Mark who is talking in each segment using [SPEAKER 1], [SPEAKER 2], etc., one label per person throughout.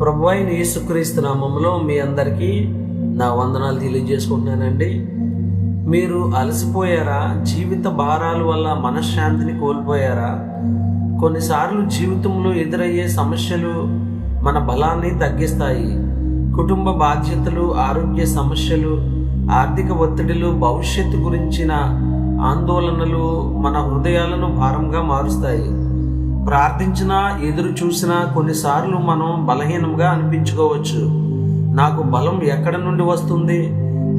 [SPEAKER 1] ప్రభువైన యేసుక్రీస్తు నామములో మీ అందరికీ నా వందనాలు తెలియజేసుకుంటున్నానండి. మీరు అలసిపోయారా? జీవిత భారాల వల్ల మనశ్శాంతిని కోల్పోయారా? కొన్నిసార్లు జీవితంలో ఎదురయ్యే సమస్యలు మన బలాన్ని తగ్గిస్తాయి. కుటుంబ బాధ్యతలు, ఆరోగ్య సమస్యలు, ఆర్థిక ఒత్తిడిలు, భవిష్యత్తు గురించిన ఆందోళనలు మన హృదయాలను భారంగా మారుస్తాయి. ప్రార్థించినా, ఎదురు చూసినా కొన్నిసార్లు మనం బలహీనంగా అనిపించుకోవచ్చు. నాకు బలం ఎక్కడ నుండి వస్తుంది?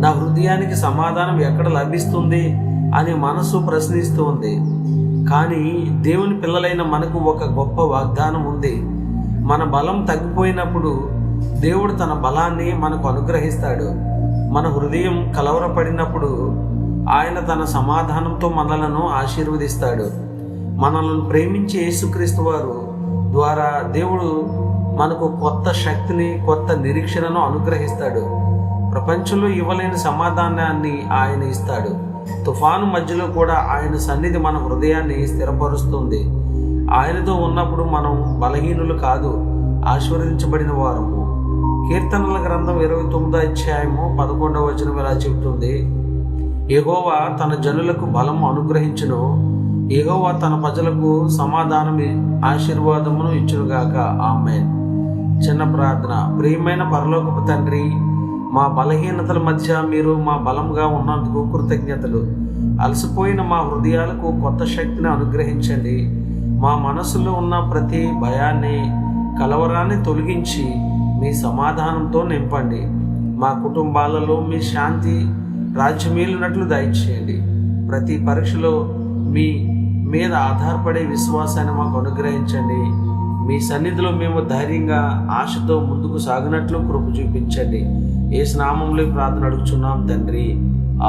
[SPEAKER 1] నా హృదయానికి సమాధానం ఎక్కడ లభిస్తుంది అని మనసు ప్రశ్నిస్తుంది. కానీ దేవుని పిల్లలైన మనకు ఒక గొప్ప వాగ్దానం ఉంది. మన బలం తగ్గిపోయినప్పుడు దేవుడు తన బలాన్ని మనకు అనుగ్రహిస్తాడు. మన హృదయం కలవరపడినప్పుడు ఆయన తన సమాధానంతో మనలను ఆశీర్వదిస్తాడు. మనల్ని ప్రేమించే యేసుక్రీస్తు వారు ద్వారా దేవుడు మనకు కొత్త శక్తిని, కొత్త నిరీక్షణను అనుగ్రహిస్తాడు. ప్రపంచంలో ఇవ్వలేని సమాధానాన్ని ఆయన ఇస్తాడు. తుఫాను మధ్యలో కూడా ఆయన సన్నిధి మన హృదయాన్ని స్థిరపరుస్తుంది. ఆయనతో ఉన్నప్పుడు మనం బలహీనులు కాదు, ఆశీర్వదించబడిన వారము. కీర్తనల గ్రంథం 29వ అధ్యాయము 11వ వచనం ఇలా చెబుతుంది, యెహోవా తన జనులకు బలము అనుగ్రహించును, యెహోవా తన ప్రజలకు సమాధానం ఆశీర్వాదమును ఇచ్చునుగాక. ఆమేన్. చిన్న ప్రార్థన. ప్రియమైన పరలోకపు తండ్రి, మా బలహీనతల మధ్య మీరు మా బలంగా ఉన్నందుకు కృతజ్ఞతలు. అలసిపోయిన మా హృదయాలకు కొత్త శక్తిని అనుగ్రహించండి. మా మనసులో ఉన్న ప్రతి భయాన్ని, కలవరాన్ని తొలగించి మీ సమాధానంతో నింపండి. మా కుటుంబాలలో మీ శాంతి రాజ్యమేలునట్లు దయచేయండి. ప్రతి పరీక్షలో మీ మీద ఆధారపడే విశ్వాసాన్ని మాకు అనుగ్రహించండి. మీ సన్నిధిలో మేము ధైర్యంగా, ఆశతో ముందుకు సాగినట్లు కృప చూపించండి. యేసు నామములో ప్రార్థన అడుగుచున్నాం తండ్రి.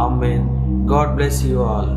[SPEAKER 1] Amen. God bless you all.